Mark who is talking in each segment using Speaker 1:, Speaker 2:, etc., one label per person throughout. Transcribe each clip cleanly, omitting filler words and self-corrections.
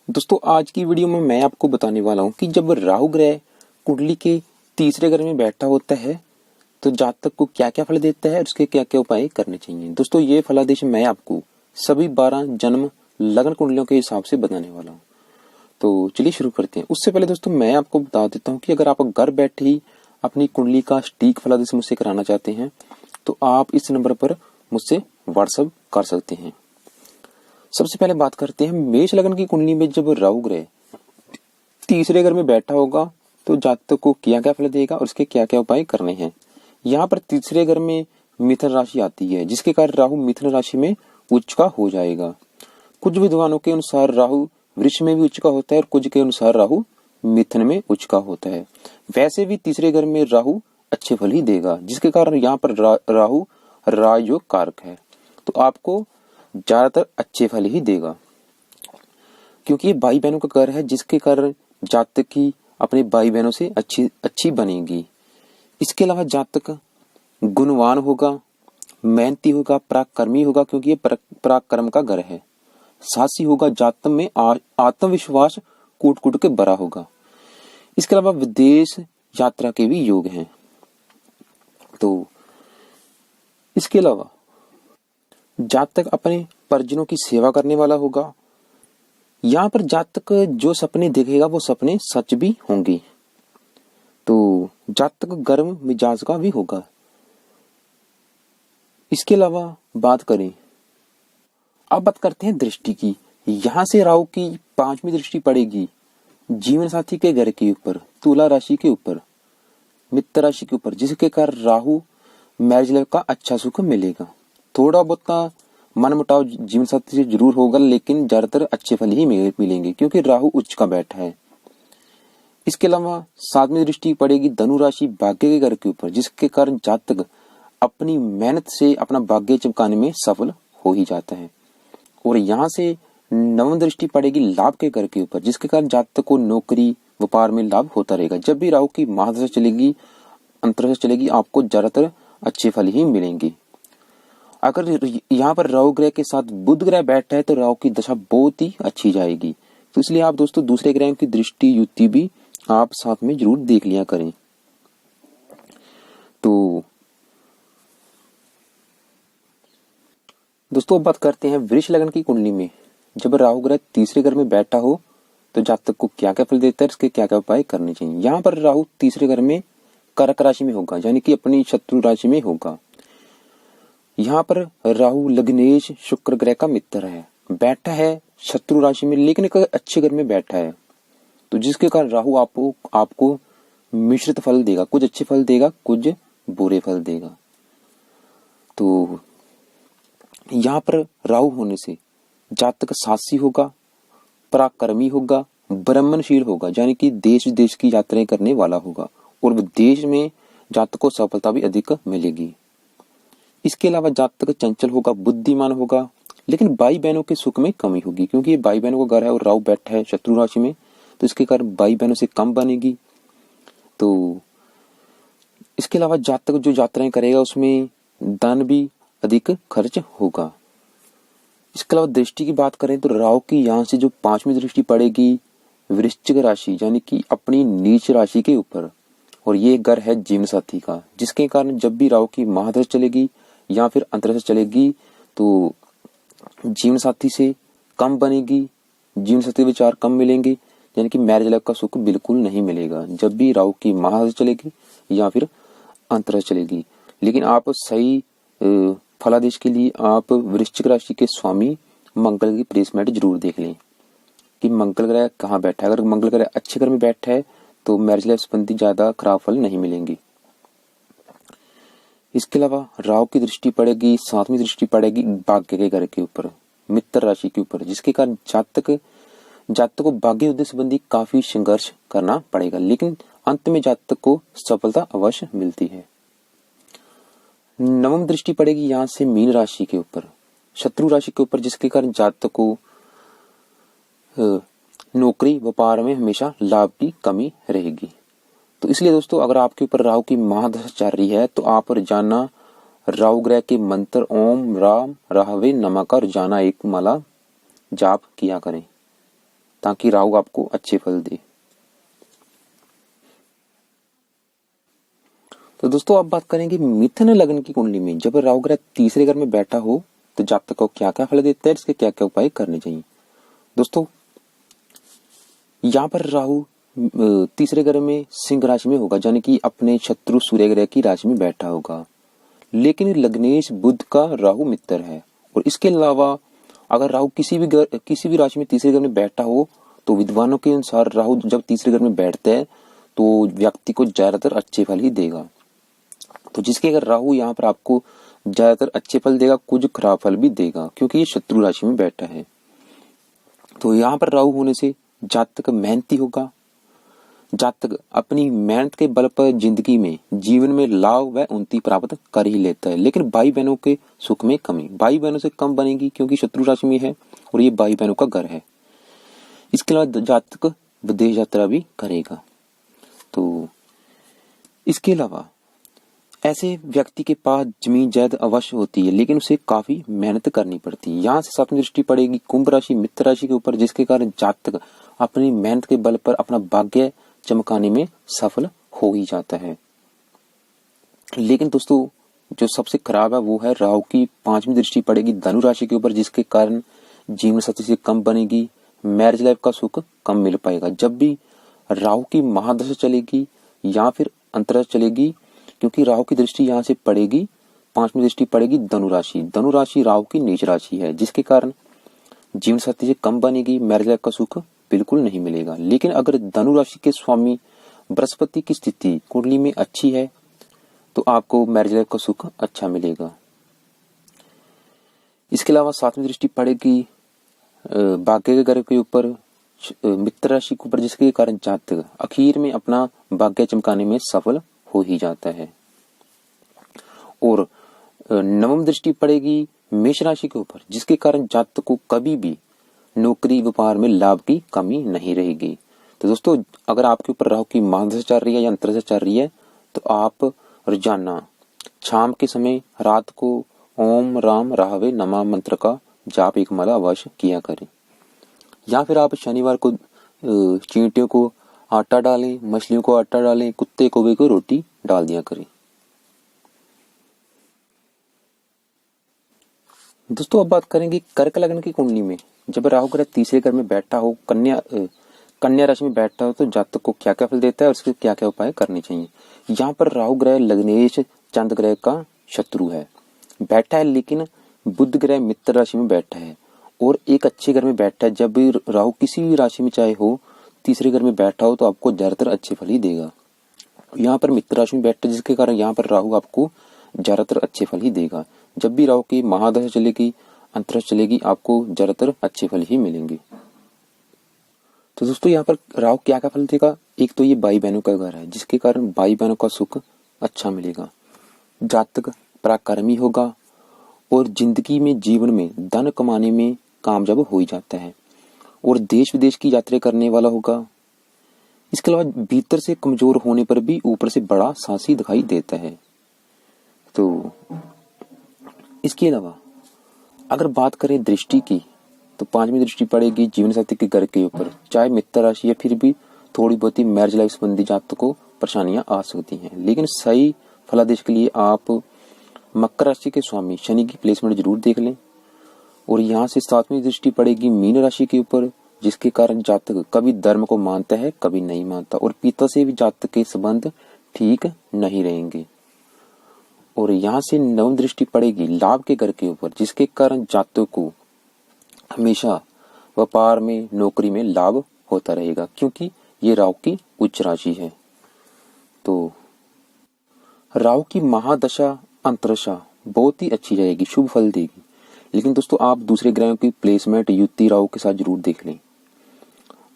Speaker 1: दोस्तों आज की वीडियो में मैं आपको बताने वाला हूं कि जब राहु ग्रह कुंडली के तीसरे घर में बैठा होता है तो जातक को क्या क्या फल देता है और उसके क्या क्या उपाय करने चाहिए। दोस्तों ये फलादेश मैं आपको सभी 12 जन्म लग्न कुंडलियों के हिसाब से बताने वाला हूं। तो चलिए शुरू करते हैं। उससे पहले दोस्तों मैं आपको बता देता हूँ कि अगर आप घर बैठे ही अपनी कुंडली का सटीक फलादेश मुझसे कराना चाहते हैं तो आप इस नंबर पर मुझसे व्हाट्सएप कर सकते हैं। सबसे पहले बात करते हैं मेष लग्न की कुंडली में जब राहु ग्रह तीसरे घर में बैठा होगा तो जातक को क्या क्या फल देगा और उसके क्या क्या उपाय करने हैं। यहाँ पर तीसरे घर में मिथुन राशि आती है जिसके कारण राहु मिथुन राशि में उच्च का हो जाएगा। कुछ विद्वानों के अनुसार राहु वृष में भी उच्च का होता है और कुछ के अनुसार राहु मिथुन में उच्च का होता है। वैसे भी तीसरे घर में राहु अच्छे फल ही देगा जिसके कारण यहाँ पर राहु राजयोग कारक है तो आपको ज्यादातर अच्छे फल ही देगा क्योंकि ये भाई बहनों का घर है जिसके कारण जातक की अपने भाई बहनों से अच्छी बनेगी। इसके अलावा जातक गुणवान होगा, मेहनती होगा, पराक्रमी होगा क्योंकि ये पराक्रम का घर है। साहसी होगा, जातक में आत्मविश्वास कूट कूट के भरा होगा। इसके अलावा विदेश यात्रा के भी योग हैं। तो इसके अलावा जातक अपने परिजनों की सेवा करने वाला होगा। यहाँ पर जातक जो सपने देखेगा वो सपने सच भी होंगे। तो जातक गर्म मिजाज का भी होगा। इसके अलावा बात करें, अब बात करते हैं दृष्टि की। यहाँ से राहु की 5वीं दृष्टि पड़ेगी जीवन साथी के घर के ऊपर, तुला राशि के ऊपर, मित्र राशि के ऊपर, जिसके कारण राहु मैरिज लाइफ का अच्छा सुख मिलेगा। थोड़ा बहुत मनमुटाव जीवन साथी से जरूर होगा लेकिन ज्यादातर अच्छे फल ही मिलेंगे क्योंकि राहु उच्च का बैठा है। इसके अलावा 7वीं दृष्टि पड़ेगी धनु राशि भाग्य के घर के ऊपर जिसके कारण जातक अपनी मेहनत से अपना भाग्य चमकाने में सफल हो ही जाता है। और यहाँ से 9वीं दृष्टि पड़ेगी लाभ के घर के ऊपर जिसके कारण जातक को नौकरी व्यापार में लाभ होता रहेगा। जब भी राहु की महादशा चलेगी, अंतर्दशा चलेगी, आपको ज्यादातर अच्छे फल ही मिलेंगे। अगर यहाँ पर राहु ग्रह के साथ बुध ग्रह बैठा है तो राहु की दशा बहुत ही अच्छी जाएगी। तो इसलिए आप दोस्तों दूसरे ग्रहों की दृष्टि युति भी आप साथ में जरूर देख लिया करें। तो दोस्तों बात करते हैं वृष लग्न की कुंडली में जब राहु ग्रह तीसरे घर में बैठा हो तो जातक को क्या क्या फल देता है, इसके क्या क्या उपाय करने चाहिए। यहाँ पर राहु तीसरे घर में कर्क राशि में होगा यानी कि अपनी शत्रु राशि में होगा। यहाँ पर राहु लग्नेश शुक्र ग्रह का मित्र है, बैठा है शत्रु राशि में लेकिन एक अच्छे घर में बैठा है तो जिसके कारण राहु आपको मिश्रित फल देगा, कुछ अच्छे फल देगा, कुछ बुरे फल देगा। तो यहाँ पर राहु होने से जातक साहसी होगा, पराक्रमी होगा, ब्रह्मनशील होगा यानी कि देश विदेश की यात्राएं करने वाला होगा और विदेश में जातक को सफलता भी अधिक मिलेगी। इसके अलावा जातक चंचल होगा, बुद्धिमान होगा लेकिन भाई बहनों के सुख में कमी होगी क्योंकि ये भाई बहनों का घर है और राहु बैठा है शत्रु राशि में तो इसके कारण भाई बहनों से कम बनेगी। तो इसके अलावा जातक जो यात्राएं करेगा उसमें धन भी अधिक खर्च होगा। इसके अलावा दृष्टि की बात करें तो राहु की यहाँ से जो 5वीं दृष्टि पड़ेगी वृश्चिक राशि यानी कि अपनी नीच राशि के ऊपर और ये घर है जीवन साथी का जिसके कारण जब भी राहु की महादशा चलेगी या फिर अंतर्दशा चलेगी तो जीवन साथी से कम बनेगी, जीवन साथी विचार कम मिलेंगे यानी कि मैरिज लाइफ का सुख बिल्कुल नहीं मिलेगा जब भी राहु की महादशा चलेगी या फिर अंतर्दशा चलेगी। लेकिन आप सही फलादेश के लिए आप वृश्चिक राशि के स्वामी मंगल की प्लेसमेंट जरूर देख लें कि मंगल ग्रह कहाँ बैठा है। अगर मंगल ग्रह अच्छे घर में बैठा है तो मैरिज लाइफ संबंधी ज्यादा खराब फल नहीं मिलेंगे। इसके अलावा राहु की दृष्टि पड़ेगी, 7वीं दृष्टि पड़ेगी भाग्य के घर के ऊपर, मित्र राशि के ऊपर जिसके कारण जातक को भाग्य उद्देश्य संबंधी काफी संघर्ष करना पड़ेगा लेकिन अंत में जातक को सफलता अवश्य मिलती है। 9वीं दृष्टि पड़ेगी यहाँ से मीन राशि के ऊपर, शत्रु राशि के ऊपर जिसके कारण जातक को नौकरी व्यापार में हमेशा लाभ की कमी रहेगी। तो इसलिए दोस्तों अगर आपके ऊपर राहु की महादशा चल रही है तो आप रोजाना राहु ग्रह के मंत्र ओम राम राहवे नमः का रोजाना एक माला जाप किया करें। ताकि राहु आपको अच्छे फल दे। तो दोस्तों अब बात करेंगे मिथुन लग्न की कुंडली में जब राहु ग्रह तीसरे घर में बैठा हो तो जातक को क्या क्या फल देता है, इसके क्या क्या उपाय करने चाहिए। दोस्तों यहाँ पर राहु तीसरे घर में सिंह राशि में होगा, यानी कि अपने शत्रु सूर्य ग्रह की राशि में बैठा होगा, लेकिन लग्नेश बुध का राहु मित्र है। और इसके अलावा अगर राहु किसी भी राशि में तीसरे घर में बैठा हो तो विद्वानों के अनुसार राहु जब तीसरे घर में बैठता है तो व्यक्ति को ज्यादातर अच्छे फल ही देगा। तो जिसके अगर राहु यहाँ पर आपको ज्यादातर अच्छे फल देगा, कुछ खराब फल भी देगा, क्योंकि ये शत्रु राशि में बैठा है। तो यहाँ पर राहु होने से जातक मेहनती होगा, जातक अपनी मेहनत के बल पर जिंदगी में जीवन में लाभ व उन्नति प्राप्त कर ही लेता है, लेकिन भाई बहनों के सुख में कमी, भाई बहनों से कम बनेगी क्योंकि शत्रु राशि में है और ये भाई बहनों का घर है। इसके अलावा जातक विदेश यात्रा भी करेगा। तो इसके अलावा ऐसे व्यक्ति के पास जमीन जायदाद अवश्य होती है, लेकिन उसे काफी मेहनत करनी पड़ती है। यहाँ से सातवीं दृष्टि पड़ेगी कुंभ राशि मित्र राशि के ऊपर, जिसके कारण जातक अपनी मेहनत के बल पर अपना भाग्य चमकाने में सफल हो ही जाता है। लेकिन दोस्तों जो सबसे खराब है वो है राहु की पांचवी दृष्टि पड़ेगी धनु राशि के ऊपर, जिसके कारण जीवन साथी से कम बनेगी, मैरिज लाइफ का सुख कम मिल पाएगा। जब भी राहु की महादशा चलेगी या फिर अंतरदशा चलेगी, क्योंकि राहु की दृष्टि यहाँ से पड़ेगी, पांचवी दृष्टि पड़ेगी धनु राशि। धनु राशि राहु की नीच राशि है, जिसके कारण जीवन साथी से कम बनेगी, मैरिज लाइफ का सुख बिल्कुल नहीं मिलेगा। लेकिन अगर धनु राशि के स्वामी बृहस्पति की स्थिति कुंडली में अच्छी है तो आपको मैरिज लाइफ का सुख अच्छा मिलेगा। इसके अलावा सातवीं दृष्टि पड़ेगी भाग्य के घर के ऊपर मित्र राशि के ऊपर, जिसके कारण जातक आखिर में अपना भाग्य चमकाने में सफल हो ही जाता है। और नवम दृष्टि पड़ेगी मेष राशि के ऊपर, जिसके कारण जातक को कभी भी नौकरी व्यापार में लाभ की कमी नहीं रहेगी। तो दोस्तों अगर आपके ऊपर राहु की महादशा चल रही है या अंतरदशा चल रही है तो आप रोजाना शाम के समय रात को ओम राम राहवे नमः मंत्र का जाप एक माला अवश्य किया करें, या फिर आप शनिवार को चींटियों को आटा डालें, मछलियों को आटा डालें, कुत्ते कौवे को रोटी डाल दिया करें। दोस्तों अब बात करेंगे कर्क लग्न की कुंडली में जब राहु ग्रह तीसरे घर में बैठा हो, कन्या राशि में बैठा हो तो जातक को क्या क्या फल देता है और उसके क्या क्या उपाय करने चाहिए। यहाँ पर राहु ग्रह लग्नेश चंद्र ग्रह का शत्रु है, बैठा है, लेकिन बुध ग्रह मित्र राशि में बैठा है और एक अच्छे घर में बैठा है। जब भी राहु किसी भी राशि में चाहे हो, तीसरे घर में बैठा हो तो आपको ज्यादातर अच्छे फल ही देगा। यहाँ पर मित्र राशि में बैठा है, जिसके कारण यहाँ पर राहु आपको ज्यादातर अच्छे फल ही देगा। जब भी राहु की महादशा चलेगी, अंतरदशा चलेगी, आपको ज्यादातर अच्छे फल ही मिलेंगे। तो दोस्तों यहाँ पर राहु क्या क्या फल देगा, एक तो ये भाई बहनों का घर है, जिसके कारण भाई बहनों का सुख अच्छा मिलेगा, जातक पराक्रमी होगा और जिंदगी में जीवन में धन कमाने में कामयाब हो ही जाता है और देश विदेश की यात्रा करने वाला होगा। इसके अलावा भीतर से कमजोर होने पर भी ऊपर से बड़ा साहसी दिखाई देता है। तो इसके अलावा अगर बात करें दृष्टि की तो पांचवी दृष्टि पड़ेगी जीवन साथी के घर के ऊपर, चाहे मित्र राशि या फिर भी थोड़ी बहुत ही मैरिज लाइफ संबंधी जातकों को परेशानियां आ सकती हैं। लेकिन सही फलादेश के लिए आप मकर राशि के स्वामी शनि की प्लेसमेंट जरूर देख लें। और यहाँ से सातवीं दृष्टि पड़ेगी मीन राशि के ऊपर, जिसके कारण जातक कभी धर्म को मानता है कभी नहीं मानता और पिता से भी जातक के संबंध ठीक नहीं रहेंगे। और यहाँ से नवम दृष्टि पड़ेगी लाभ के घर के ऊपर, जिसके कारण जातक को हमेशा व्यापार में नौकरी में लाभ होता रहेगा, क्योंकि ये राहु की उच्च राशि है। तो राहु की महादशा अंतरदशा बहुत ही अच्छी रहेगी, शुभ फल देगी। लेकिन दोस्तों आप दूसरे ग्रहों की प्लेसमेंट युति राहु के साथ जरूर देख लें।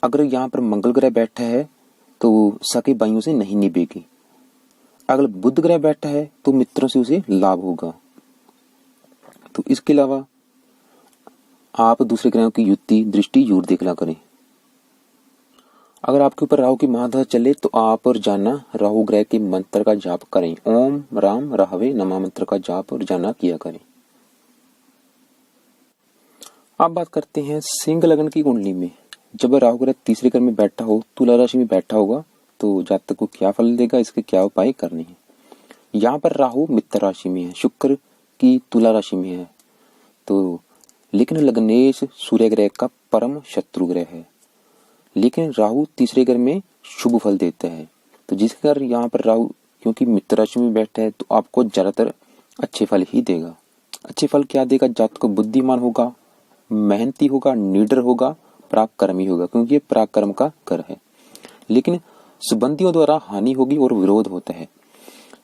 Speaker 1: अगर यहाँ पर मंगल ग्रह बैठा है तो सके भाइयों से नहीं निभेगी, अगर बुध ग्रह बैठा है तो मित्रों से उसे लाभ होगा। तो इसके अलावा आप दूसरे ग्रहों की युति दृष्टि जरूर देखना करें। अगर आपके ऊपर राहु की महादशा चले तो आप रोजाना राहु ग्रह के मंत्र का जाप करें, ओम राम राहवे नमः मंत्र का जाप रोजाना किया करें। अब बात करते हैं सिंह लग्न की कुंडली में जब राहु ग्रह तीसरे घर में बैठा हो, तुला राशि में बैठा होगा, तो जातक को क्या फल देगा, इसके क्या उपाय करने हैं। यहाँ पर राहु मित्र राशि में है, शुक्र की तुला राशि में है, तो लेकिन लग्नेश सूर्य ग्रह का परम शत्रु ग्रह है, लेकिन राहु तीसरे घर में शुभ फल देता है। तो जिसके कारण यहाँ पर राहु क्योंकि मित्र राशि में बैठा है, तो आपको ज्यादातर अच्छे फल ही देगा। अच्छे फल क्या देगा, जातक को बुद्धिमान होगा, मेहनती होगा, निडर होगा, पराक्रमी होगा, क्योंकि ये पराक्रम का घर है। लेकिन संबंधियों द्वारा हानि होगी और विरोध होता है।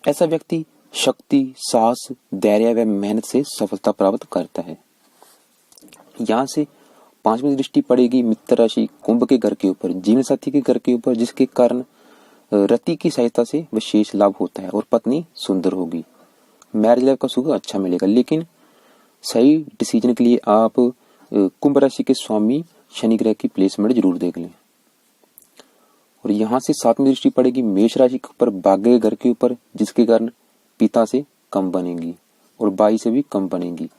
Speaker 1: ऐसा व्यक्ति शक्ति, साहस, धैर्य व मेहनत से सफलता प्राप्त करता है। यहाँ से पांचवी दृष्टि पड़ेगी मित्र राशि कुंभ के घर के ऊपर, जीवन साथी के घर के ऊपर, जिसके कारण रति की सहायता से विशेष लाभ होता है और पत्नी सुंदर होगी। मैरिज लाइफ का सुख अच्छा मिलेगा। लेकिन सही डिसीजन के लिए आप कुंभ राशि के स्वामी शनि ग्रह की प्लेसमेंट जरूर देख लें। और यहाँ से सातवीं दृष्टि पड़ेगी मेष राशि के ऊपर, भाग्य घर के ऊपर, जिसके कारण पिता से कम बनेगी और भाई से भी कम बनेगी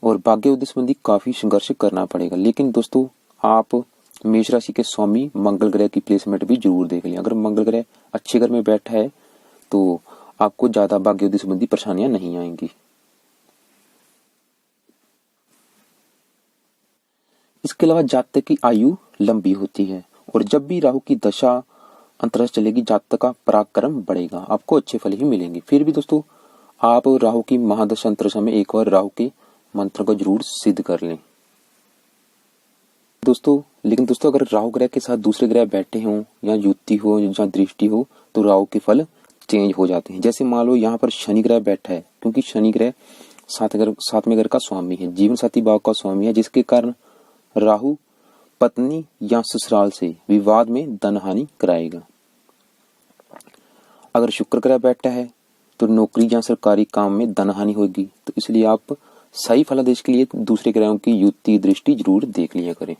Speaker 1: और भाग्य उद्देश्य संबंधी काफी संघर्ष करना पड़ेगा। लेकिन दोस्तों आप मेष राशि के स्वामी मंगल ग्रह की प्लेसमेंट भी जरूर देख लें। अगर मंगल ग्रह अच्छे घर में बैठा है तो आपको ज्यादा भाग्य उद्देश्य संबंधी परेशानियां नहीं आएंगी। इसके अलावा जातक की आयु लंबी होती है और जब भी राहु की दशा अंतरदशा चलेगी, जातक का पराक्रम बढ़ेगा, आपको अच्छे फल ही मिलेंगे। फिर भी दोस्तों आप राहु की महादशा अंतरदशा में एक बार राहु के मंत्र को जरूर सिद्ध कर लें दोस्तों। लेकिन दोस्तों अगर राहु ग्रह के साथ दूसरे ग्रह बैठे हों या युति हो या दृष्टि हो, तो राहु के फल चेंज हो जाते हैं। जैसे मान लो यहाँ पर शनि ग्रह बैठा है, क्योंकि शनि ग्रह सातवें घर का स्वामी है, जीवन साथी भाव का स्वामी है, जिसके कारण राहु पत्नी या ससुराल से विवाद में धन हानि कराएगा। अगर शुक्र ग्रह बैठा है तो नौकरी या सरकारी काम में धन हानि होगी। तो इसलिए आप सही फलादेश के लिए दूसरे ग्रहों की युति दृष्टि जरूर देख लिया करें।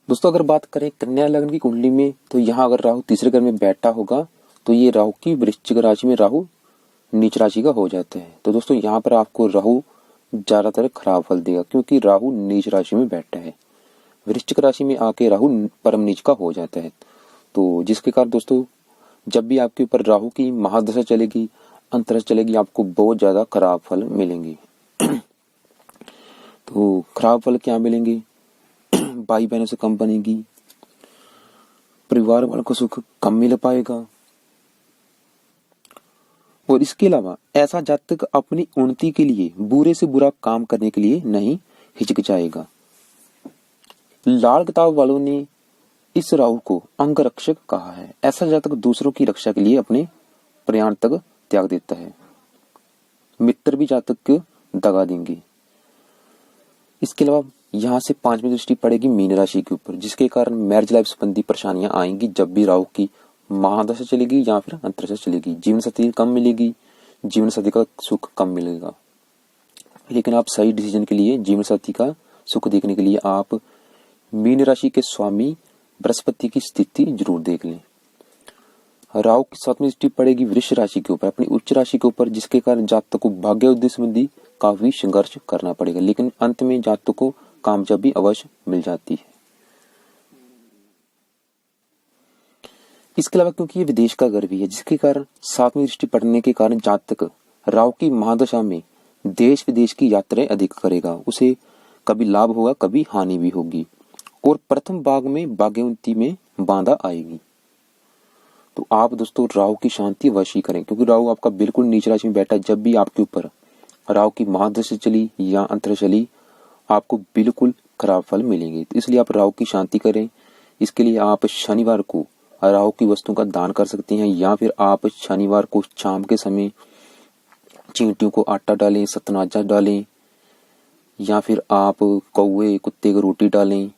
Speaker 1: दोस्तों अगर बात करें कन्या लग्न की कुंडली में, तो यहाँ अगर राहु तीसरे घर में बैठा होगा तो ये राहु की वृश्चिक राशि में राहु नीच राशि का हो जाता है। तो दोस्तों यहाँ पर आपको राहु ज्यादातर खराब फल देगा, क्योंकि राहु नीच राशि में बैठा है। वृश्चिक राशि में आके राहु परम नीच का हो जाता है। तो जिसके कारण दोस्तों जब भी आपके ऊपर राहु की महादशा चलेगी, अंतरदशा चलेगी, आपको बहुत ज्यादा खराब फल मिलेंगे। तो खराब फल क्या मिलेंगे, भाई बहनों से कम बनेगी, परिवार वालों को सुख कम मिल पाएगा, और इसके अलावा ऐसा जातक अपनी उन्नति के लिए बुरे से बुरा काम करने के लिए नहीं हिचकिचाएगा। लाल किताब वालों ने इस राहु को अंगरक्षक कहा है। ऐसा जातक दूसरों की रक्षा के लिए अपने प्राण तक त्याग देता है। मित्र भी जातक को दगा देंगे। इसके अलावा यहाँ से पांचवी दृष्टि पड़ेगी मीन राशि के ऊपर, जिसके कारण मैरिज लाइफ संबंधी परेशानियां आएंगी जब भी राहु की महादशा चलेगी या फिर अंतरदशा चलेगी। जीवन साथी कम मिलेगी, जीवन साथी का सुख कम मिलेगा। लेकिन आप सही डिसीजन के लिए जीवन साथी का सुख देखने के लिए आप मीन राशि के स्वामी बृहस्पति की स्थिति जरूर देख लें। राहु की सातवीं दृष्टि पड़ेगी वृष राशि के ऊपर, अपनी उच्च राशि के ऊपर, जिसके कारण जातक को भाग्य उद्देश्य संबंधी काफी संघर्ष करना पड़ेगा। लेकिन अंत में जातक को कामयाबी अवश्य मिल जाती है। इसके अलावा क्योंकि ये विदेश का घर भी है, जिसके कारण सातवीं दृष्टि पड़ने के कारण जातक राहु की महादशा में देश विदेश की यात्राएं अधिक करेगा। उसे कभी लाभ होगा, कभी हानि भी होगी, और प्रथम भाग में भाग्योन्नति में बाधा आएगी। तो आप दोस्तों राहु की शांति अवश्य करें, क्योंकि राहु आपका बिल्कुल नीच राशि में बैठा है। जब भी आपके ऊपर राहु की महादशा चली या अंतरदशा चली, आपको बिल्कुल खराब फल मिलेंगे। तो इसलिए आप राहु की शांति करें। इसके लिए आप शनिवार को राहु की वस्तु का दान कर सकते हैं, या फिर आप शनिवार को शाम के समय चींटियों को आटा डालें, सतनाजा डालें, या फिर आप कौवे कुत्ते को रोटी डालें।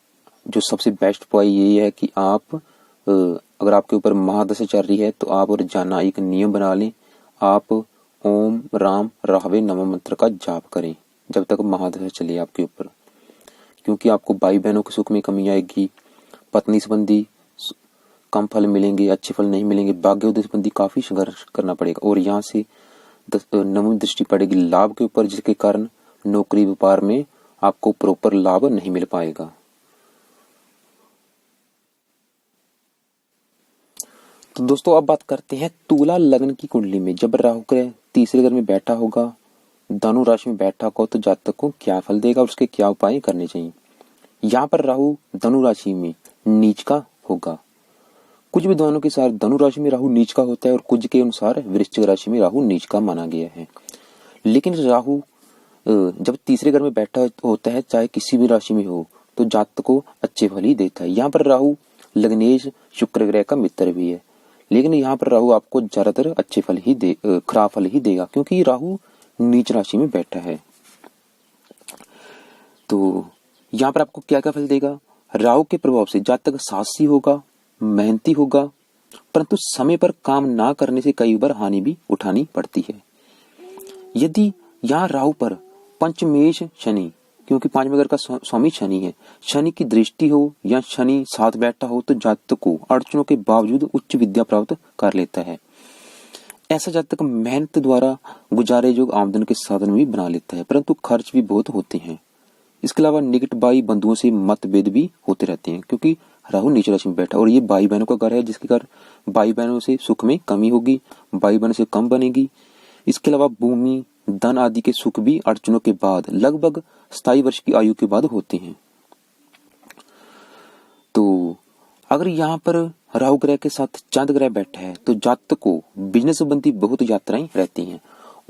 Speaker 1: जो सबसे बेस्ट उपाय ये है कि आप अगर आपके ऊपर महादशा चल रही है तो आप रोजाना एक नियम बना लें, आप ओम राम राहवे नमः मंत्र का जाप करें जब तक महादशा चले आपके ऊपर, क्योंकि आपको भाई बहनों के सुख में कमी आएगी, पत्नी संबंधी कम फल मिलेंगे, अच्छे फल नहीं मिलेंगे, भाग्य उद्देश्य संबंधी काफी संघर्ष करना पड़ेगा। और यहाँ से नवमी दृष्टि पड़ेगी लाभ के ऊपर, जिसके कारण नौकरी व्यापार में आपको प्रॉपर लाभ नहीं मिल पाएगा। तो दोस्तों अब बात करते हैं तुला लग्न की कुंडली में जब राहु ग्रह तीसरे घर में बैठा होगा, धनु राशि में बैठा होगा, तो जातक को क्या फल देगा और उसके क्या उपाय करने चाहिए। यहाँ पर राहु धनु राशि में नीच का होगा। कुछ विद्वानों के अनुसार धनु राशि में राहु नीच का होता है और कुछ के अनुसार वृश्चिक राशि में राहु नीच का माना गया है। लेकिन राहु जब तीसरे घर में बैठा होता है, चाहे किसी भी राशि में हो, तो जातक को अच्छे फल ही देता है। यहाँ पर राहु लग्नेश शुक्र ग्रह का मित्र भी है, लेकिन यहाँ पर राहु आपको ज्यादातर अच्छे फल ही खराब फल ही देगा, क्योंकि राहु नीच राशि में बैठा है। तो यहाँ पर आपको क्या क्या फल देगा। राहु के प्रभाव से जातक साहसी होगा, मेहनती होगा, परंतु समय पर काम ना करने से कई बार हानि भी उठानी पड़ती है। यदि यहाँ राहु पर पंचमेश शनि, क्योंकि पांचवें घर का स्वामी शनि है, शनि की दृष्टि हो या शनि साथ बैठा हो, तो जातक को अड़चनों के बावजूद उच्च विद्या प्राप्त कर लेता है। ऐसा जातक मेहनत द्वारा गुजारे योग आमदन के साधन भी बना लेता है, परंतु खर्च भी बहुत होते हैं। इसके अलावा निकट भाई बंधुओं से मतभेद भी होते रहते हैं, क्योंकि राहु नीच राशि में बैठा और ये भाई बहनों का घर है, जिसके घर भाई बहनों से सुख में कमी होगी, भाई बहनों से कम बनेगी। इसके अलावा भूमि धन आदि के सुख भी अड़चनों के बाद लगभग 27 वर्ष की आयु के बाद होते हैं। तो अगर यहाँ पर राहु ग्रह के साथ चांद ग्रह बैठा है, तो जातक को बिजनेस संबंधी बहुत यात्राएं रहती हैं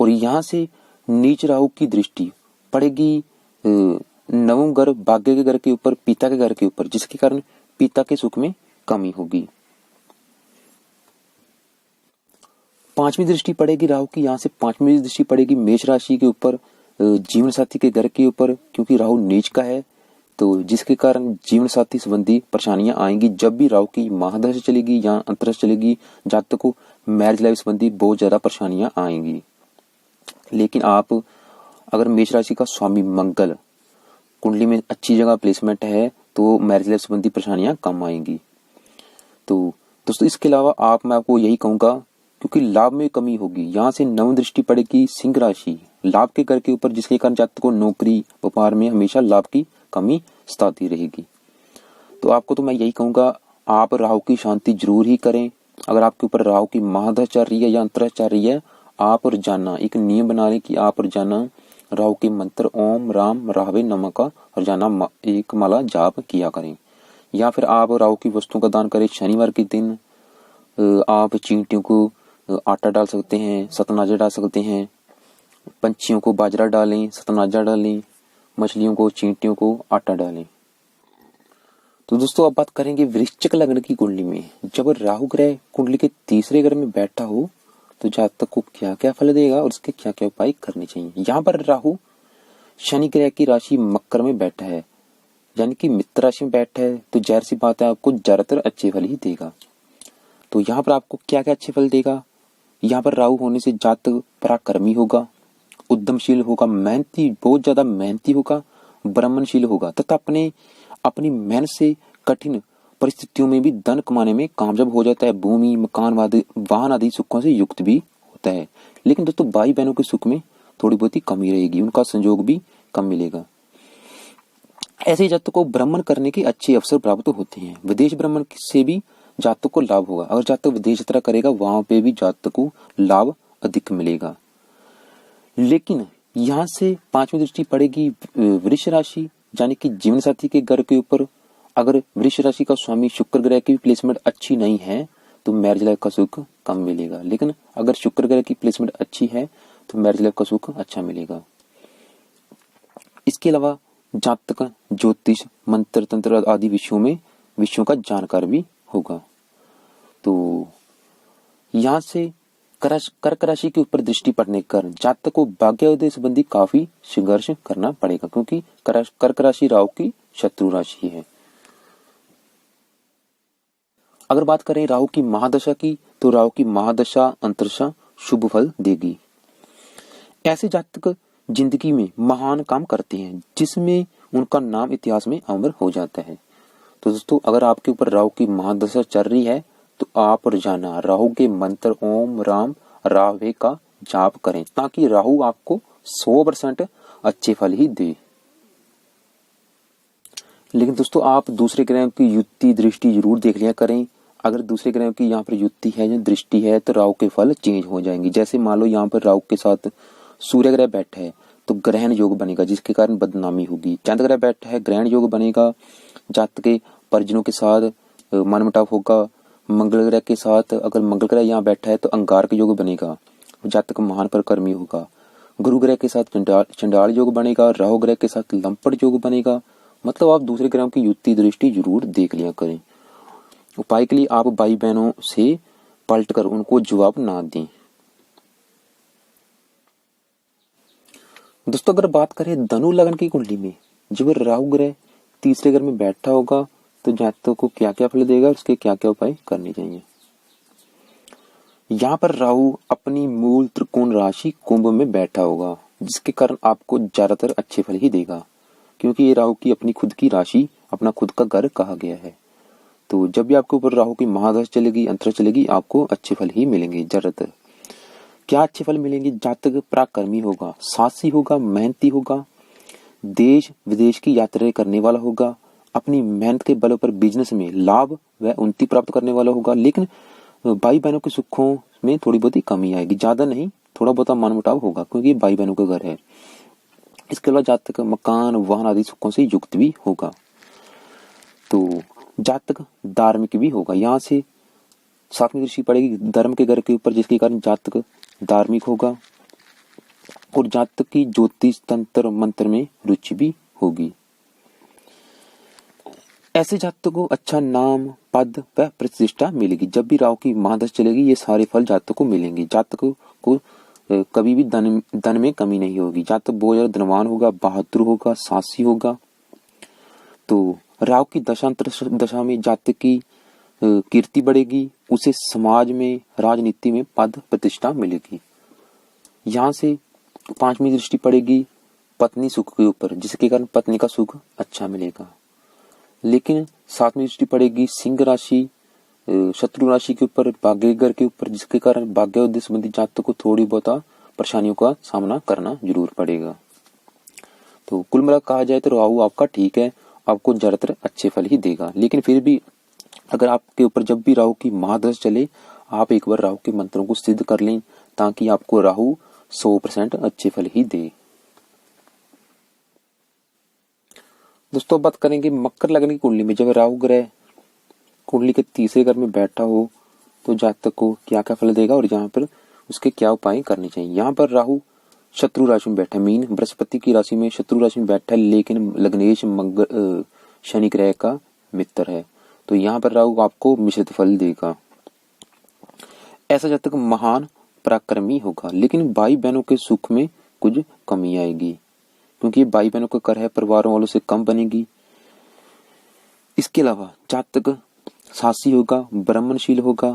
Speaker 1: और यहाँ से नीच राहु की दृष्टि पड़ेगी नवम घर भाग्य के घर के ऊपर, पिता के घर के ऊपर, जिसके कारण पिता के सुख में कमी होगी। पांचवी दृष्टि पड़ेगी राहु की, यहाँ से पांचवी दृष्टि पड़ेगी मेष राशि के ऊपर, जीवन साथी के घर के ऊपर, क्योंकि राहु नीच का है, तो जिसके कारण जीवन साथी संबंधी परेशानियां आएंगी। जब भी राहु की महादशा चलेगी या अंतरदशा चलेगी, जातक को मैरिज लाइफ संबंधी बहुत ज्यादा परेशानियां आएंगी। लेकिन आप अगर मेष राशि का स्वामी मंगल कुंडली में अच्छी जगह प्लेसमेंट है, तो मैरिज लाइफ संबंधी परेशानियां कम आएंगी। तो दोस्तों इसके अलावा मैं आपको यही कहूंगा, क्योंकि लाभ में कमी होगी, यहाँ से नवम दृष्टि पड़ेगी सिंह राशि लाभ के घर के ऊपर, जिसके कारण जातक को नौकरी व्यापार में हमेशा लाभ की कमी सताती रहेगी। तो आपको तो मैं यही कहूंगा, आप राहु की शांति जरूर ही करें। अगर आपके ऊपर राहु की महादशा चल रही है या अंतरदशा चल रही है, आप रोजाना एक नियम बना लें कि आप रोजाना राहु के मंत्र ओम राम राहवे नमः का रोजाना एक माला जाप किया करें। या फिर आप राहु की वस्तुओं का दान करें। शनिवार के दिन आप चींटियों को आटा डाल सकते हैं, सतनाजा डाल सकते हैं, पंछियों को बाजरा डालें, सतनाजा डालें, मछलियों को चींटियों को आटा डालें। तो दोस्तों अब बात करेंगे वृश्चिक लग्न की कुंडली में जब राहु ग्रह कुंडली के तीसरे घर में बैठा हो, तो जातक को क्या क्या फल देगा और उसके क्या क्या उपाय करने चाहिए। यहाँ पर राहु शनि ग्रह की राशि मकर में बैठा है, यानी कि मित्र राशि में बैठा है, तो जाहिर सी बात है आपको ज्यादातर अच्छे फल ही देगा। तो यहाँ पर आपको क्या क्या अच्छे फल देगा। यहाँ पर राहु होने से जातक पराक्रमी होगा, उद्यमशील होगा, मेहनती, बहुत ज्यादा मेहनती होगा, ब्राह्मणशील होगा तथा अपनी मेहनत से कठिन परिस्थितियों में भी धन कमाने में कामयाब हो जाता है। भूमि मकान वाहन आदि सुखों से युक्त भी होता है। लेकिन दोस्तों भाई बहनों के सुख में थोड़ी बहुत ही कमी रहेगी, उनका संयोग भी कम मिलेगा। ऐसे जातक को भ्रमण करने के अच्छे अवसर प्राप्त होते हैं। विदेश भ्रमण से भी जातक को लाभ होगा। अगर जातक विदेश यात्रा करेगा, वहां पे भी जातक को लाभ अधिक मिलेगा। लेकिन यहाँ से पांचवी दृष्टि पड़ेगी वृष राशि, यानी कि जीवन साथी के घर के ऊपर। अगर वृष राशि का स्वामी शुक्र ग्रह की प्लेसमेंट अच्छी नहीं है, तो मैरिज लाइफ का सुख कम मिलेगा। लेकिन अगर शुक्र ग्रह की प्लेसमेंट अच्छी है, तो मैरिज लाइफ का सुख अच्छा मिलेगा। इसके अलावा जातक ज्योतिष मंत्र तंत्र आदि विषयों का जानकार भी होगा। तो यहाँ से कर्क राशि के ऊपर दृष्टि पड़ने के कारण जातक को भाग्योदय संबंधी काफी संघर्ष करना पड़ेगा, क्योंकि कर्क राशि राहु की शत्रु राशि है। अगर बात करें राहु की महादशा की, तो राहु की महादशा अंतरदशा शुभ फल देगी। ऐसे जातक जिंदगी में महान काम करते हैं, जिसमें उनका नाम इतिहास में अमर हो जाता है। तो दोस्तों अगर आपके ऊपर राहु की महादशा चल रही है, तो आप रोजाना राहु के मंत्र ओम राम राहवे का जाप करें, ताकि राहु आपको 100% अच्छे फल ही दे। लेकिन दोस्तों आप दूसरे ग्रह की युति दृष्टि जरूर देख लिया करें। अगर दूसरे ग्रह की यहाँ पर युति है या दृष्टि है तो राहु के फल चेंज हो जाएंगे। जैसे मान लो यहाँ पर राहु के साथ सूर्य ग्रह बैठा है तो ग्रहण योग बनेगा, जिसके कारण बदनामी होगी। चंद्र ग्रह बैठा है, ग्रहण योग बनेगा, जातक के परिजनों के साथ मनमुटाव होगा। मंगल ग्रह के साथ अगर मंगल ग्रह यहाँ बैठा है तो अंगारक योग बनेगा, जातक महान परकर्मी होगा। गुरु ग्रह के साथ चंडाल योग बनेगा, राहु ग्रह के साथ लंपट योग बनेगा। मतलब आप दूसरे ग्रहों की युति दृष्टि जरूर देख लिया करें। उपाय के लिए आप भाई बहनों से पलट कर उनको जवाब ना दें। दोस्तों अगर बात करें धनु लग्न की कुंडली में जब राहु ग्रह तीसरे घर में बैठा होगा तो जातकों को क्या क्या फल देगा, उसके क्या क्या उपाय करने चाहिए। यहाँ पर राहु अपनी मूल त्रिकोण राशि कुंभ में बैठा होगा, जिसके कारण आपको ज्यादातर अच्छे फल ही देगा, क्योंकि ये राहु की अपनी खुद की राशि, अपना खुद का घर कहा गया है। तो जब भी आपके ऊपर राहु की महादशा चलेगी, अंतर चलेगी, आपको अच्छे फल ही मिलेंगे ज्यादातर। क्या अच्छे फल मिलेंगे? जातक पराक्रमी होगा, साहसी होगा, मेहनती होगा, देश विदेश की यात्राएं करने वाला होगा, अपनी मेहनत के बल पर बिजनेस में लाभ व उन्नति प्राप्त करने वाला होगा। लेकिन भाई बहनों के सुखों में थोड़ी बहुत ही कमी आएगी, ज्यादा नहीं, थोड़ा बहुत मनमुटाव होगा, क्योंकि भाई बहनों का घर है। इसके अलावा जातक मकान वाहन आदि सुखों से युक्त भी होगा। तो जातक धार्मिक भी होगा, यहाँ से सातवीं दृष्टि पड़ेगी धर्म के घर के ऊपर, जिसके कारण जातक धार्मिक होगा और जातक की ज्योतिष तंत्र मंत्र में रुचि भी होगी। ऐसे जातक को अच्छा नाम, पद व प्रतिष्ठा मिलेगी। जब भी राहु की महादशा चलेगी ये सारे फल जातक को मिलेंगे। जातक को कभी भी धन में कमी नहीं होगी। जातक बहुत ज्यादा धनवान होगा, बहादुर होगा, साहसी होगा। तो राहु की दशांतर दशा में जातक की कीर्ति बढ़ेगी, उसे समाज में, राजनीति में पद प्रतिष्ठा मिलेगी। यहाँ से पांचवी दृष्टि पड़ेगी पत्नी सुख के ऊपर, जिसके कारण पत्नी का सुख अच्छा मिलेगा। लेकिन सातवीं दृष्टि पड़ेगी सिंह राशि, शत्रु राशि के ऊपर, भाग्य घर के ऊपर, जिसके कारण भाग्य उद्देश्य संबंधी जातक को थोड़ी बहुत परेशानियों का सामना करना जरूर पड़ेगा। तो कुल मिलाकर कहा जाए तो राहु आपका ठीक है, आपको ज्यादातर अच्छे फल ही देगा। लेकिन फिर भी अगर आपके ऊपर जब भी राहु की महादशा चले, आप एक बार राहु के मंत्रों को सिद्ध कर लें, ताकि आपको राहु 100% अच्छे फल ही दे। दोस्तों बात करेंगे मकर लग्न की कुंडली में जब राहु ग्रह कुंडली के तीसरे घर में बैठा हो तो जातक को क्या क्या फल देगा और यहाँ पर उसके क्या उपाय करने चाहिए। यहाँ पर राहु शत्रु राशि में बैठा है, मीन बृहस्पति की राशि में शत्रु राशि में बैठा है, लेकिन लग्नेश शनि ग्रह का मित्र है। तो यहाँ पर राहु आपको मिश्रित फल देगा। ऐसा जातक महान पराक्रमी होगा, लेकिन भाई बहनों के सुख में कुछ कमी आएगी, क्योंकि भाई बहनों का कर है परिवारों वालों से कम बनेगी। इसके अलावा जातक साहसी होगा, ब्राह्मणशील होगा,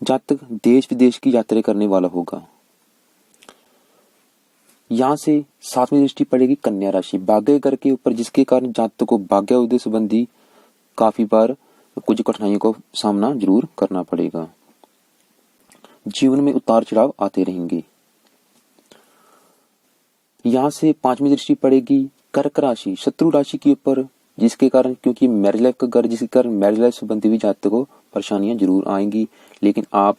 Speaker 1: जातक देश विदेश की यात्रा करने वाला होगा। यहाँ से सातवीं दृष्टि पड़ेगी कन्या राशि, भाग्य घर के ऊपर, जिसके कारण जातक को भाग्य उद्देश्य संबंधी काफी बार कुछ कठिनाइयों का सामना जरूर करना पड़ेगा। जीवन में उतार चढ़ाव आते रहेंगे। यहाँ से पांचवी दृष्टि पड़ेगी कर्क राशि, शत्रु राशि के ऊपर, जिसके कारण क्योंकि मैरिज लाइफ का घर, जिसके कारण मैरिज लाइफ संबंधी भी जातक को परेशानियां जरूर आएंगी। लेकिन आप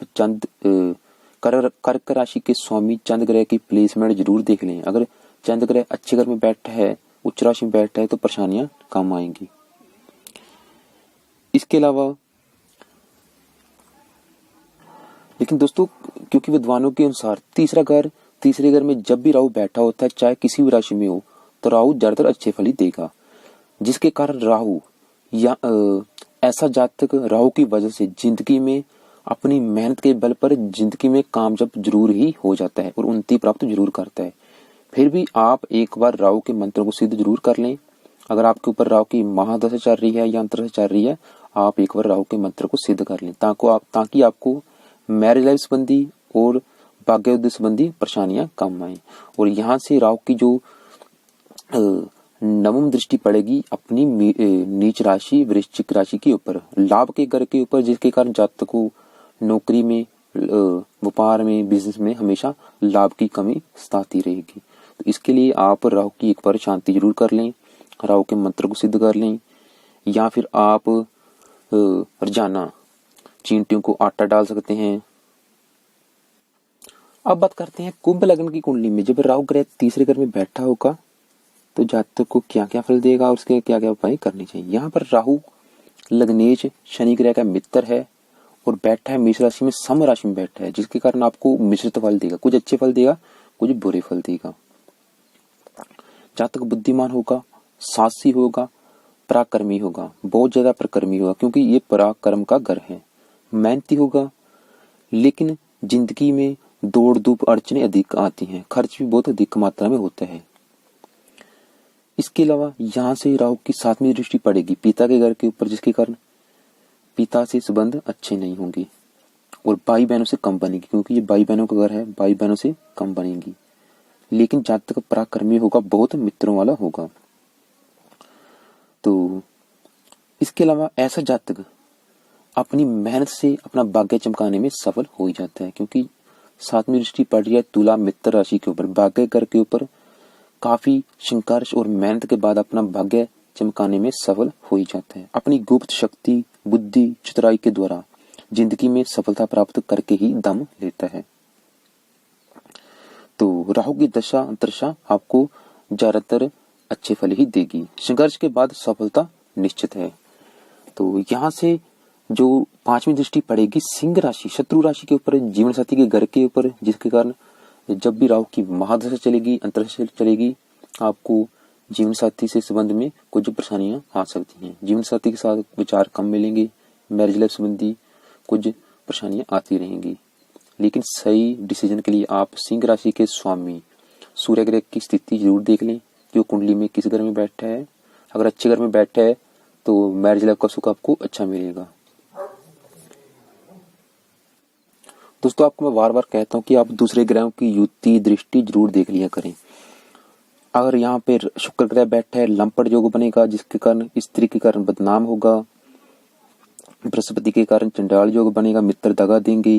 Speaker 1: कर्क राशि के स्वामी चंद्र ग्रह की प्लेसमेंट जरूर देख लें। अगर चंद्र ग्रह अच्छे घर में बैठा है, उच्च राशि में बैठा है, तो परेशानियां कम आएंगी। इसके अलावा लेकिन दोस्तों क्योंकि विद्वानों के अनुसार तीसरे घर में जब भी राहु बैठा होता है, चाहे किसी भी राशि में हो, तो राहु ज्यादातर अच्छे फल ही देगा। जिसके कारण राहु या ऐसा जातक राहु की वजह से जिंदगी में अपनी मेहनत के बल पर जिंदगी में कामयाब जरूर ही हो जाता है और उन्नति प्राप्त जरूर करता है। फिर भी आप एक बार राहु के मंत्रों को सिद्ध जरूर कर लें। अगर आपके ऊपर राहु की महादशा चल रही है या अंतरदशा चल रही है, आप एक बार राहु के मंत्र को सिद्ध कर लें, ताकि आपको मैरिज लाइफ संबंधी और भाग्य उद्देश्य संबंधी परेशानियां कम आए। और यहाँ से राहु की जो नवम दृष्टि पड़ेगी अपनी नीच राशि वृश्चिक राशि के ऊपर, लाभ के घर के ऊपर, जिसके कारण जातक को नौकरी में, व्यापार में, बिजनेस में हमेशा लाभ की कमी सताती रहेगी। तो इसके लिए आप राहु की एक बार शांति जरूर कर लें। राहु के मंत्र को सिद्ध कर लें, या फिर आप रोजाना चींटियों को आटा डाल सकते हैं। अब बात करते हैं कुंभ लग्न की कुंडली में जब राहु ग्रह तीसरे घर में बैठा होगा तो जातक को क्या क्या फल देगा और उसके क्या क्या उपाय करने चाहिए। यहाँ पर राहु लग्नेश शनि ग्रह का मित्र है और बैठा है मेष राशि में, सम राशि में बैठा है, जिसके कारण आपको मिश्रित फल देगा, कुछ अच्छे फल देगा, कुछ बुरे फल देगा। जातक बुद्धिमान होगा, साहसी होगा, पराक्रमी होगा, बहुत ज्यादा पराक्रमी होगा क्योंकि ये पराक्रम का घर है। मेहनती होगा, लेकिन जिंदगी में दौड़ धूप अड़चने अधिक आती हैं, खर्च भी बहुत अधिक मात्रा में होता है। इसके अलावा यहाँ से राहु की 7वीं दृष्टि पड़ेगी पिता के घर के ऊपर, जिसके कारण पिता से संबंध अच्छे नहीं होंगे और भाई बहनों से कम बनेगी, क्योंकि ये भाई बहनों का घर है, भाई बहनों से कम बनेगी। लेकिन जातक पराक्रमी होगा, बहुत मित्रों वाला होगा। तो इसके अलावा ऐसा जातक अपनी मेहनत से अपना भाग्य चमकाने में सफल हो ही जाता है, क्योंकि 7वीं दृष्टि पड़ रही है तुला मित्र राशि के ऊपर, भाग्य घर के ऊपर। काफी संघर्ष और मेहनत के बाद अपना भाग्य चमकाने में सफल हो ही जाता है। अपनी गुप्त शक्ति, बुद्धि, चतुराई के द्वारा जिंदगी में सफलता प्राप्त करके ही दम लेता है। तो राहु की दशा अंतरशा आपको ज्यादातर अच्छे फल ही देगी, संघर्ष के बाद सफलता निश्चित है। तो यहाँ से जो 5वीं दृष्टि पड़ेगी सिंह राशि, शत्रु राशि के ऊपर, जीवन साथी के घर के ऊपर, जिसके कारण जब भी राहु की महादशा चलेगी, अंतरदशा चलेगी, आपको जीवन साथी से संबंध में कुछ परेशानियां आ सकती हैं। जीवन साथी के साथ विचार कम मिलेंगे, मैरिज लाइफ संबंधी कुछ परेशानियां आती रहेंगी। लेकिन सही डिसीजन के लिए आप सिंह राशि के स्वामी सूर्य ग्रह की स्थिति जरूर देख लें कि वो कुंडली में किस घर में बैठा है। अगर अच्छे घर में बैठा है तो मैरिज लाइफ का सुख आपको अच्छा मिलेगा। दोस्तों, आपको मैं बार बार कहता हूँ कि आप दूसरे ग्रहों की युति दृष्टि जरूर देख लिया करें। अगर यहाँ पे शुक्र ग्रह बैठा है, लंपट योग बनेगा, जिसके कारण स्त्री के कारण बदनाम होगा। बृहस्पति के कारण चंडाल योग बनेगा, मित्र दगा देंगे।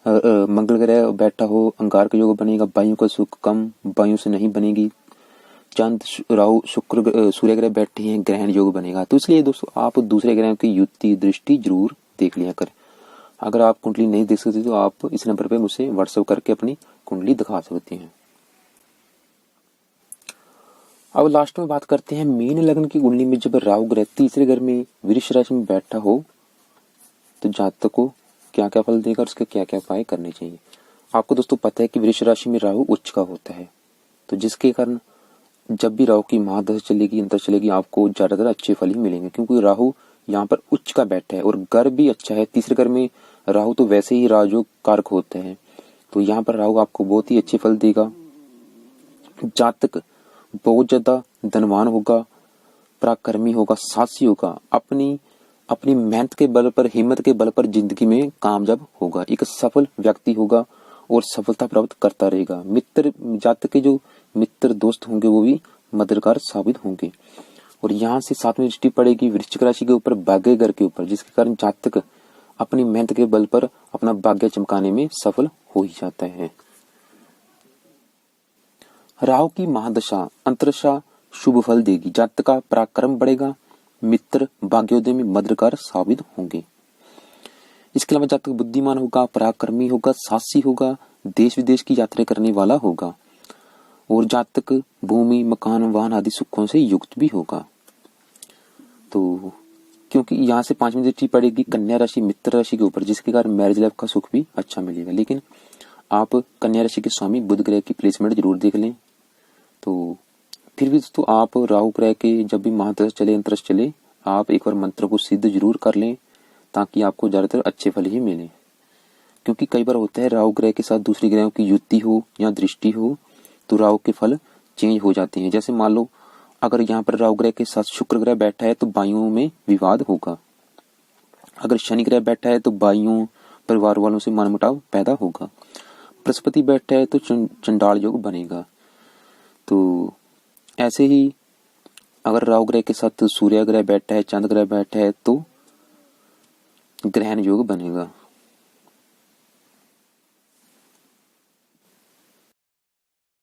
Speaker 1: मंगल ग्रह बैठा हो, अंगार का योग बनेगा, वायु का सुख कम, वायु से नहीं बनेगी। चंद राहु शुक्र सूर्य ग्रह बैठे हैं, ग्रहण योग बनेगा। तो इसलिए दोस्तों आप दूसरे ग्रहों की युति दृष्टि जरूर देख लिया करें। अगर आप कुंडली नहीं देख सकते तो आप इस नंबर पे मुझसे व्हाट्सएप करके अपनी कुंडली दिखा सकते हैं। अब लास्ट में बात करते हैं मीन लग्न की कुंडली में जब राहु ग्रह तीसरे घर में वृष राशि में बैठा हो तो जातक को क्या क्या फल देगा और उसके क्या क्या उपाय करने चाहिए। आपको दोस्तों पता है कि वृष राशि में राहु उच्च का होता है, तो जिसके कारण जब भी राहु की महादशा चलेगी, अंतर चलेगी, आपको ज्यादातर अच्छे फल ही मिलेंगे, क्योंकि राहु यहाँ पर उच्च का बैठा है और घर भी अच्छा है। तीसरे घर में राहु तो वैसे ही राजयोग कारक होते हैं, तो यहाँ पर राहु आपको बहुत ही अच्छे फल देगा। जातक बहुत ज्यादा धनवान होगा, पराक्रमी होगा, साहसी होगा, अपनी मेहनत के बल पर, हिम्मत के बल पर जिंदगी में कामयाब होगा, एक सफल व्यक्ति होगा और सफलता प्राप्त करता रहेगा। मित्र, जातक के जो मित्र दोस्त होंगे वो भी मददगार साबित होंगे। और यहाँ से 7वीं दृष्टि पड़ेगी वृश्चिक राशि के ऊपर, भाग्य घर के ऊपर, जिसके कारण जातक अपनी मेहनत के बल पर अपना भाग्य चमकाने में सफल हो ही जाता है। राहु की महादशा अंतरदशा शुभ फल देगी, जातक का पराक्रम बढ़ेगा, मित्र भाग्योदय में मददगार साबित होंगे। इसके अलावा जातक बुद्धिमान होगा, पराक्रमी होगा, साहसी होगा, देश विदेश की यात्रा करने वाला होगा और जातक भूमि, मकान, वाहन आदि सुखों से युक्त भी होगा। तो क्योंकि यहाँ से 5वीं दृष्टि पड़ेगी कन्या राशि मित्र राशि के ऊपर, जिसके कारण मैरिज लाइफ का सुख भी अच्छा मिलेगा। लेकिन आप कन्या राशि के स्वामी बुध ग्रह की प्लेसमेंट जरूर देख लें। तो फिर भी दोस्तों आप राहु ग्रह के जब भी महादशा चले, अंतरदशा चले, आप एक बार मंत्र को सिद्ध जरूर कर लें ताकि आपको ज्यादातर अच्छे फल ही मिले। क्योंकि कई बार होता है राहु ग्रह के साथ दूसरे ग्रहों की युति हो या दृष्टि हो तो राहु के फल चेंज हो जाते हैं। जैसे मान लो अगर यहाँ पर राहु ग्रह के साथ शुक्र ग्रह बैठा है तो भाइयों में विवाद होगा। अगर शनि ग्रह बैठा है तो भाइयों, परिवार वालों से मनमुटाव पैदा होगा। बृहस्पति बैठा है तो चंडाल योग बनेगा। तो ऐसे ही अगर राहु ग्रह के साथ सूर्य ग्रह बैठा है, चंद्र ग्रह बैठा है तो ग्रहण योग बनेगा।